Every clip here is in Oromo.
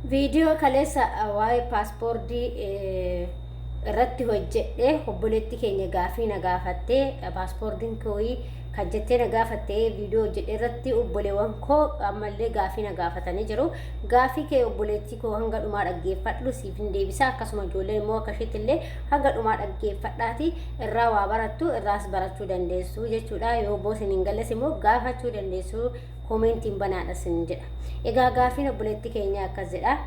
Viidiyoo kaleessa waa'ee paaspoortii irratti hojjedhe obboleetti keenya gaafii na gaafattee paaspoortiin kooyi kan jettee na gaafattee viidiyoo hojjedhe irratti obboleewwan koo ammallee gaafii na gaafatanii jiru. Gaafii kee obboleetti koo hanga dhumaa dhaggeeffadhu siif hin deebisa. Akkasuma ijoolleen immoo akka isheetti illee hanga dhumaa dhaggeeffadhaati irraa waa barattu irraas barachuu dandeessu jechuudha. Yoo boos hin galles immoo gaafachuu dandeessu. Komentiin banaadha sin jedha. Egaa gaafiin obboleetti keenya akkas jedha.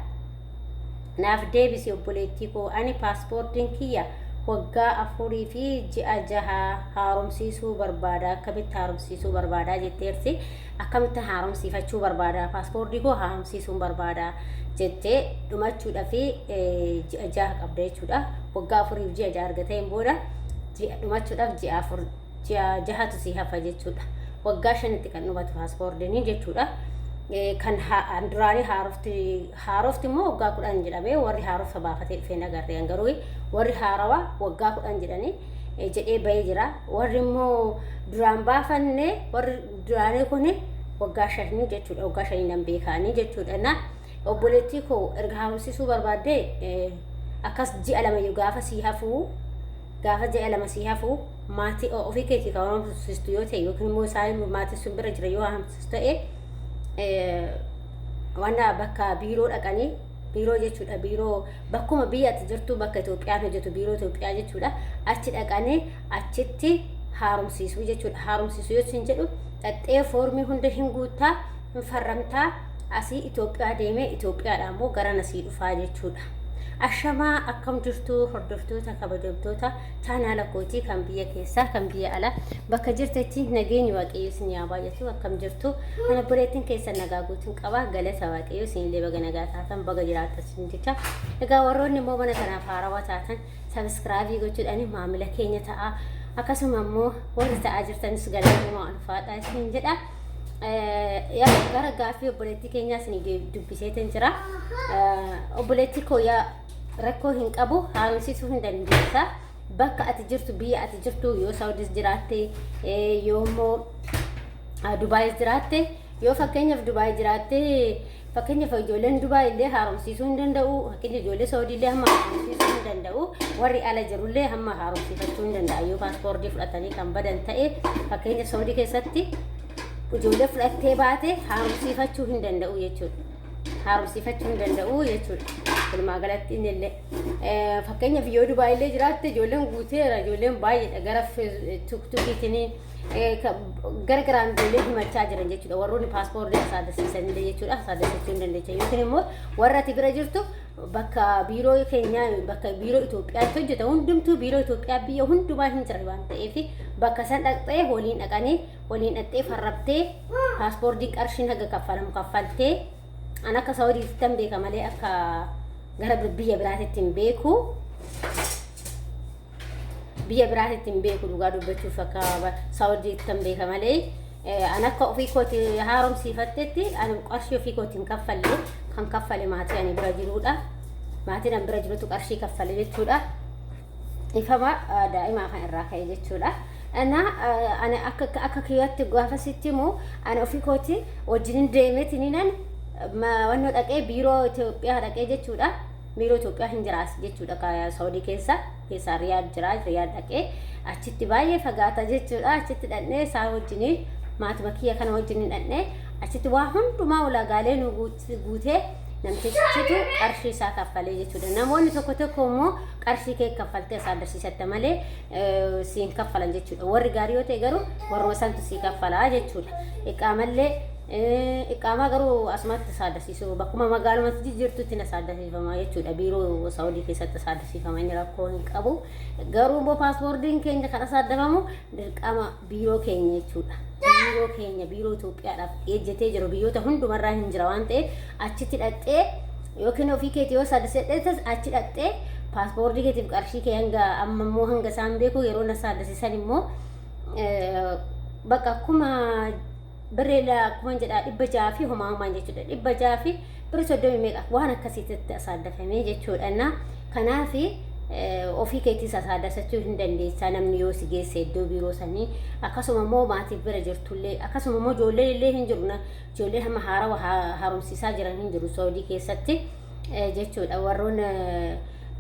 Naaf deebisi obboleetti koo ani paaspoortiin kiyya waggaa 4 fi ji'a 6 haaromsiisuu barbaada. Akkamitti haaromsiisuu barbaada jetteerti. Akkamitti haaromsiifachuu barbaada. Paaspoortii koo haaromsiisuun barbaada jettee dhumachuudha fi ji'a 6 qabda jechuudha. Waggaa 4 fi ji'a 6 argateen booda dhumachuudhaaf ji'a 4 ji'a 6tu si hafa jechuudha. Waggaa 5tti kan dhumatu paaspoortiin jechuudha. Kan duraanii haarofti immoo waggaa 10 jedhamee warri haarofta baafatee dhufee nagarreen garuu warri haarawaa waggaa 10 jedhanii jedhee bahee jira. Warri immoo duraan baafanne warri duraanii kun waggaa 5 jechuudha. Waggaa 5 nan beekanii jechuudha. Na obboleettii koo erga haaromsiisuu barbaadde akkas ji'a 2 gaafa sii hafuu gaafa ji'a 2 sii hafuu maatii ofii keetii kan haaromsiistu yoo ta'e yookiin immoo isaan maatii sun bira jira yoo haaromsiistu ta'e wanta bakka biiroo dhaqanii biiroo jechuudha. Biiroo bakkuma biyya ati jirtu bakka Itoophiyaan hojjetu biiroo Itoophiyaa jechuudha. Achi dhaqanii achitti haaromsiisuu jechuudha. Haaromsiisuu yoo isin jedhu xaxxee foormii hunda hin guuttaa hin farramtaa asii Itoophiyaa deemee Itoophiyaadhaan immoo gara nasii dhufaa jechuudha. Ashamaa akkam jirtu hordoftoota kabajamtoota chaanaala kootii kan biyya keessaa kan biyya alaa bakka jirtetti nageenyi waaqayyo isin yaa baay'atu akkam jirtu ana obboleettiin keessan nagaa guutuun qaba galata waaqayyo isin illee baga nagaa taatan baga jiraattan jecha. Egaa warroonni immoo mana kanaaf haarawaa taatan sabiskiraabii gochuudhaan maamila keenya ta'a. Akkasuma immoo warri ta'aa jirtanis galatoomaa ulfaadhaa isin jedha. Gara gaafii obboleettii keenyaa isin dubbiseetiin jira. Obboleettii koo yaa rakkoo hin qabu haaromsiisuu hin dandeessa. Bakka ati jirtu biyya ati jirtu yoo Saawudis jiraatte yoo immoo Dubaayis jiraatte yoo fakkeenyaaf Dubaay jiraatte fakkeenyaaf ijoolleen Dubaay illee haaromsiisuu hin danda'u. Fakkeenyaaf ijoollee Saawudii illee hamma haaromsiisuu hin danda'u. Warri ala jirullee hamma haaromsiifachuu hin danda'a. Yoo paaspoortii fudhatanii kan badan ta'e fakkeenyaaf Saawudii keessatti ijoollee fudhattee baate haaromsiifachuu hin danda'u jechuudha. Haaromsiifachuu hin danda'u jechuudha. Walumaa galatti illee fakkeenyaaf yoo Dubaay illee jiraatte ijoolleen guuteera ijoolleen baay'eedha gara tuktukiitiin gara garaan ijoollee himachaa jiran jechuudha. Warroonni paaspoortii saadasiisan illee jechuudha. Saadasachuu hin dandeecha yookiin immoo warra ati bira jirtu bakka biiroo keenyaa bakka biiroo Itoophiyaatti hojjeta hundumtuu biiroo Itoophiyaa biyya hundumaa hin jirre waan ta'eef bakka san dhaqxee waliin dhaqanii waliin dhaqxee farrabtee paaspoortii qarshiin haga kaffalamu kaffaltee an akka Saawudiitti tan beeka malee akka gara biyya biraatitti hin beeku. Biyya biraatitti hin beeku dhugaa dubbachuuf akka Saawudiitti tan beeka malee an akka ofii kooti haaromsiifattetti an qarshii ofii kooti hin kaffalle kan kaffale maatii ani bira jiruudha. Maatiin an bira jirutu qarshii kaffale jechuudha. Ifama daa'imaa kan irraa ka'e jechuudha. Ani akka kiyyatti gaafasitti immoo ani ofii kooti wajjin deemeetiniin wannoo dhaqee biiroo Itoophiyaa dhaqee jechuudha. Biiroo Itoophiyaa hin jiraas jechuudha. Saawudii keessa Riyaad jira. Riyaad dhaqee achitti baay'ee fagaata jechuudha. Achitti dhaqnee isaa wajjin maatii kiyya kana wajjin dhaqnee achitti waa hundumaa ulaagaalee nu guutee namtichitu qarshii isaa kaffalee jechuudha. Namoonni tokko tokko immoo qarshii kee kaffaltee isaa agarsiisatta malee siin kaffalan jechuudha. Warri gaarii yoo ta'e garuu warra santu sii kaffalaa jechuudha. Iqaamaa garuu asumatti saadasiisu bakkuma magaalumatti jirtutti na saadasiifama jechuudha. Biiroo Saawudii keessatti saadasiifama inni rakkoo hin qabu. Garuu immoo paaspoortiin keenya kan saadafamu dirqama biiroo keenya jechuudha. Biiroo keenya biiroo Itoophiyaadhaaf ejjetee jiru biyyoota hundumarraa hin jira waan ta'eef achitti dhaqxee yookiin ofii keetii yoo saadasiisetti achi dhaqxee paaspoortii keetiif qarshii kee hanga amma immoo hanga isaan beeku yeroo na saadasiisan immoo bakka akkuma birreedha akkuma jedhaa 600 fi homaa jechuudha. 600 fi birrii 30 meeqa waan akkasiitti saadafamee jechuudha. Kanaaf ofii keetii saadasachuu hin dandeessa namni yoo si geesse iddoo biiroo sanii. Akkasuma immoo maatii bira jirtullee akkasuma immoo ijoollee illee hin jiru. Ijoollee hamma haaromsiisaa jiran hin jiru Saawudii keessatti. jechuudha warroon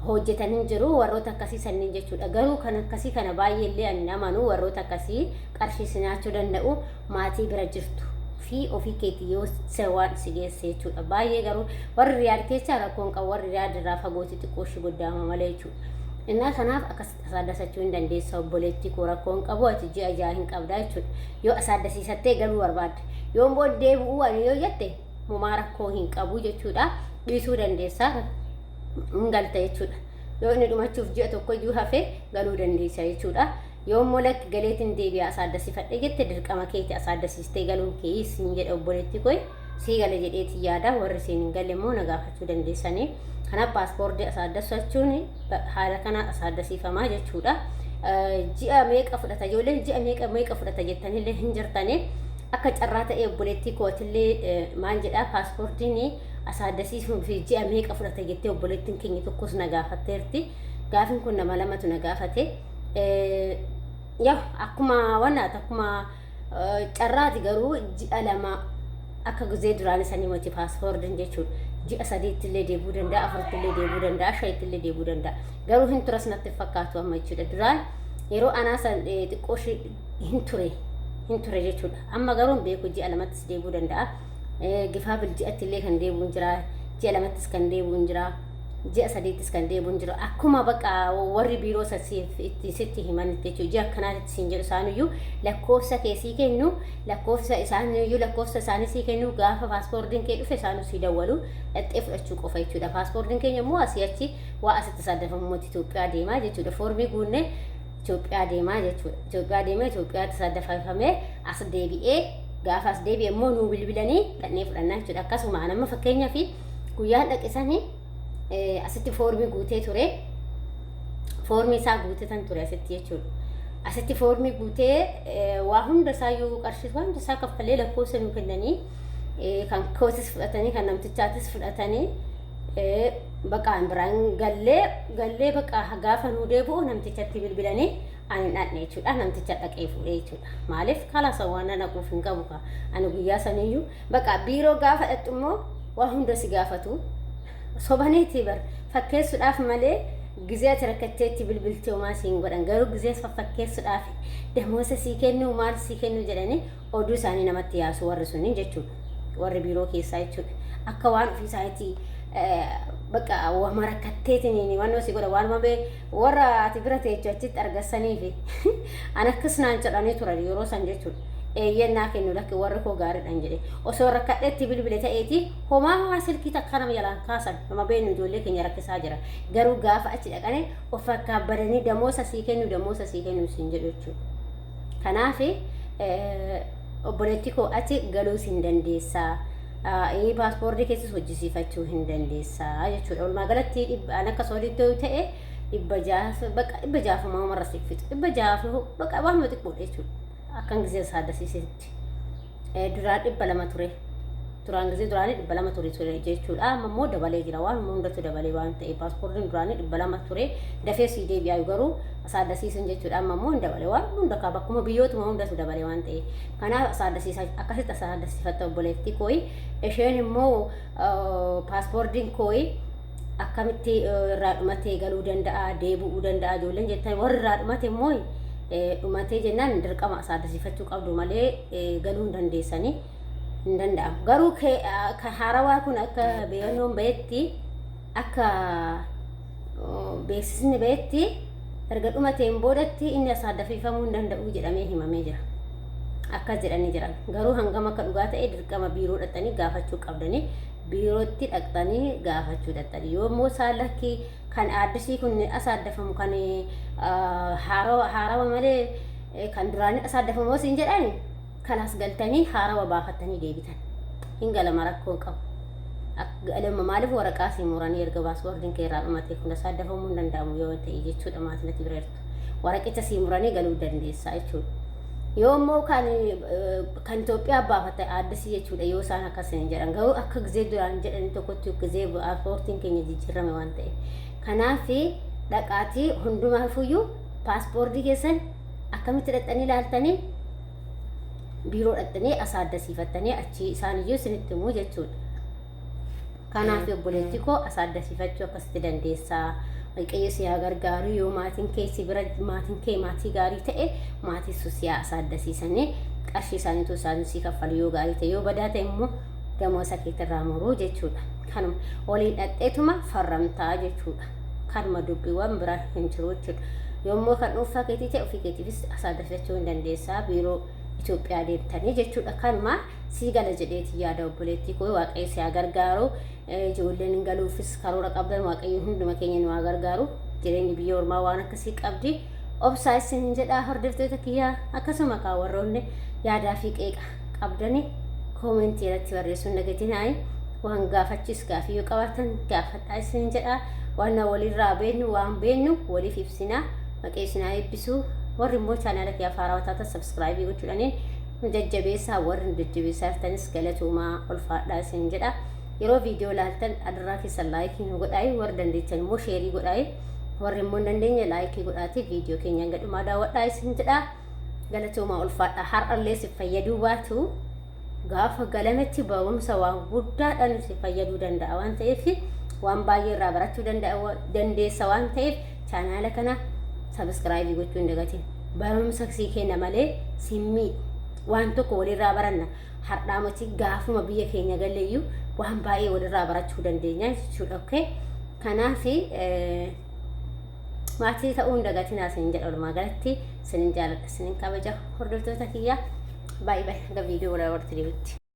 hojjetanii jiru warroota akkasii sanniin jechuudha. Garuu kan akkasii kana baay'eellee ani namanuu warroota akkasii qarshii sinaachuu danda'u maatii bira jirtu fi ofii keetii yoo waan si geesse jechuudha. Baay'ee garuu warri riyaad keessaa rakkoon qabu warri riyaad irraa fagootti xiqqooshi goddaama malee jechuudha. Innaa kanaaf akkasitti asaaddasachuu hin dandeessa obboleetti koo rakkoon qabu ati ji'a ja'a hin qabdaa jechuudha. Yoo asaaddasiisattee galuu barbaadde yoo booddee bu'uu ani yoo jette mumaa rakkoo hin qabu jechuudha. Dhiisuu dandeessaa hin galta jechuudha. Yoo inni dhumachuuf ji'a tokko iyyuu hafe galuu dandeessa jechuudha. Yoo immoo lakki galeetiin deebi'aa asaaddasifadhe jette dirqama keetti asaaddasiistee galuun kee siin jedha obboleetti koo sii gala jedheeti yaada warri siin hin galle immoo na gaafachuu dandeessanii. Kana paaspoortii asaaddasachuun haala kana asaaddasiifamaa jechuudha. Ji'a meeqa fudhata ijoolleen ji'a meeqa fudhata jettanillee hin jirtanii akka carraa ta'e obboleettii kootillee maal jedhaa paaspoortiin asaaddasiisuun fi ji'a meeqa fudhata jettee obboleettiin keenya tokkos na gaafatteerti. Gaafin kun nama lamatu na gaafate. Yaa akkuma wannaati akkuma carraati garuu ji'a lama akka gizee duraan isanii mati paaspoortiin jechuudha. Ji'a sadiitti illee deebuu danda'a, afuritti illee deebuu danda'a, shanitti illee deebuu danda'a. Garuu hin turas natti fakkaatu amma jechuudha. Duraan yeroo anaa san xiqqoo hin ture jechuudha. Amma garuu beeku ji'a lamattis deebuu danda'a. Gifaa bilji'atti illee kan deebuun jira, ji'a lamattis kan deebuun jira, ji'a sadiittis kan deebuun jira. Akkuma bakka warri biiroo sitti himan jechuudha. Ji'a akkanaatti siin jedhu isaanuyyuu lakkoofsa keessii kennu, lakkoofsa isaanii sii kennu gaafa paaspoortiin kee dhufe isaanuu sii dawwalu dhattee fudhachuu qofa jechuudha. Paaspoortiin keenya immoo asii achi waa asitti saaddafamu Itoophiyaa deemaa jechuudha. Foormii guunnee Itoophiyaa deemaa jechuudha. Itoophiyaa deemee Itoophiyaatti saaddafamee as deebi'ee gaafa as deebi'ee immoo nuu bilbilanii dhannee fudhannaa jechuudha. Akkasuma nama fakkeenyaaf guyyaan dhaqisanii asitti foormii guutee ture. Foormii isaa guutetan ture asitti jechuudha. Asitti foormii guutee waa hunda isaayyuu qarshii waan hunda isaa kaffalee lakkoofsa nuu kennanii kan kootis fudhatanii kan namtichaatis fudhatanii bakka biraan gallee bakka gaafa nuu deebi'u namtichatti bilbilanii ani dhaqne jechuudha. Namticha dhaqee fuudhee jechuudha. Maaliif kalaasa waan naquuf hin qabu ka ani guyyaa saniyyuu bakka biiroo gaafa dhaqxu immoo waa hunda si gaafatu. Sobaneetii bar fakkeessuudhaaf malee gizee ati rakkatteetti bilbiltee homaa siin godhan garuu gizee fakkeessuudhaaf damoosa sii kennu maal sii kennu jedhanii oduu isaanii namatti yaasu warri sunniin jechuudha. Warri biiroo keessaa jechuudha. Akka waan ofii isaaniitii bakka wama rakkatteetiin waan si godha waan mabee warra ati bira teechu achitti argassanii fi an akkas naan jedhanii turan yeroo san jechuudha. Eeyyannaa kennu lakki warri koo gaariidhaan jedhe osoo rakkadheetti bilbile ta'eeti homaa silkii takka nama jalaan kaasan nama beenu ijoollee keenya rakkisaa jira. Garuu gaafa achi dhaqanii of fakkaabbatanii damoosa sii kennu siin jedhu jechuudha. Kanaaf obboleetti koo achi galuu hin dandeessaa. Paaspoortii keessas hojjisiifachuu hin dandeessaa jechuudha. Walumaa galatti an akka sooditti ta'e 600 marra siffixu 600 bakka waan xiqqoodha jechuudha. Akkan gisee asaaddasiisetti duraan 200 ture. Duraan gisee duraan 200 ture jechuudha. Amma immoo dabalee jira waan hundatu dabalee waan ta'e paaspoortiin duraan 200 ture. Dafee sii deebi'aa garuu asaaddasiisan jechuudha. Amma immoo dabalee waan hunda qaba akkuma biyyootuma hundatu dabalee waan ta'e. Kanaaf asaaddasiisaa akkasitti asaaddasiifatta obboleetti kooyi. Isheen immoo paaspoortiin kooyi akkamitti irraa dhumatee galuu danda'a deebi'uu danda'a ijoolleen jettan warri irraa dhumate immoo dhumatee jennaan dirqama asaaddasiifachuu qabdu malee galuu hin dandeessanii hin danda'amu. Garuu ka haarawaa kun akka beekannoon bahetti akka beeksisni bahetti erga dhumateen boodatti inni asaaddasiifamuu hin danda'u jedhamee himamee jira. Akkas jedhanii jiran garuu hangam akka dhugaa ta'e dirqama biiroo dhaqxanii gaafachuu qabdanii biirootti dhaqxanii gaafachuu dhaqxanii yoo immoo saalakki kan addisii kun asaaddafamu kan haarawa malee kan duraanii asaaddafamoo siin jedhani kanas galtanii haarawa baafattanii deebitan hin galama rakkoo qabu. Galma maaliif waraqaa sii muranii erga paaspoortiin kee irraa dhumatee kun asaaddafamuu hin danda'amu yoo ta'e jechuudha. Maatinatti bira jirtu waraqicha sii muranii galuu dandeessaa jechuudha. Yoo immoo kan Itoophiyaa baafate addisii jechuudha yoo isaan akkasiin jedhan garuu akka gizee duraan jedhanii tokkotti gizee paaspoortiin keenya jijjiirame waan ta'e. Kanaaf dhaqaatii hundumaafuyyuu paaspoortii keessan akkamitti dhaqxanii ilaaltanii biiroo dhaqxanii asaaddasiifattanii achi isaaniyyuu isinitti himuu jechuudha. Kanaaf obboleetti koo asaddasiifachuu akkasitti dandeessaa. Waaqayyo si haa gargaaru. Yoo maatiin kee si bira maatiin kee maatii gaarii ta'e maatii si haa asaddasiisanii qarshii isaaniitu isaan si kaffalu yoo gaarii ta'e yoo badaa ta'e immoo damoosa keetirraa muruu jechuudha. Kanuma waliin dhadheetuma farramtaa jechuudha. Kanuma dubbiiwwan biraa hin jiru jechuudha. Yommuu kan dhuunfaa keetii ta'e ofii keetiifis asaddasifachuu hin dandeessaa biiroo Itoophiyaa deemtanii jechuudha. Kanuma sii gala jedheeti yaada obboleettii koo waaqayyo si haa gargaaru. Ijoolleen hin galuufis karoora qabdan waaqayyo hunduma keenya nu haa gargaaru. Jireenyi biyya ormaa waan akkasii qabdi. Obsaa isin jedhaa hordoftoota kiyyaa akkasuma kaa warroonni yaadaa fi qeeqa qabdani koomentii irratti barreessuun dagatinaayi. Waan gaafachiis gaafii yoo qabaatan gaafadhaa isin jedhaa. Waan walirraa beennu waan beennu waliif ibsinaa. Waaqayyo isin haa eebbisu. Warri immoo chaanaala kiyya Faarawaa subscribe gochuudhaan jajjabeessaa warri jajjabeessaa jirtanis galatuumaa ulfaadhaa isin jedha. Yeroo viidiyoo ilaaltan adarraa keessan laayikii nu godhaa. Warri dandeettan immoo sheerii godhaa. Warri immoo hin dandeenye laayikii godhaati viidiyoo keenya gadhumaa daawwadhaa isin jedha. Galatuumaa ulfaadhaa. Har'allee si fayyaduu baatu gaafa galametti ba'umsa waan guddaadhaan si fayyaduu danda'a waan ta'eef waan baay'ee irraa barachuu dandeessa waan ta'eef chaanaala kana subscribe gochuu hin dagatin. Barumsa sii kenna malee simmii waan tokko walirraa baranna. Har'aa mati gaafuma biyya keenya galleeyyuu waan baay'ee walirraa barachuu dandeenya jechuudha. Okay? Kanaaf maatii ta'uu hin dagatinaa isin jedha. Walumaa galatti isin jaalladha, isin kabaja hordoftoota kiyyaa. Bye bye. Aga viidiyoo wal warti deebitti.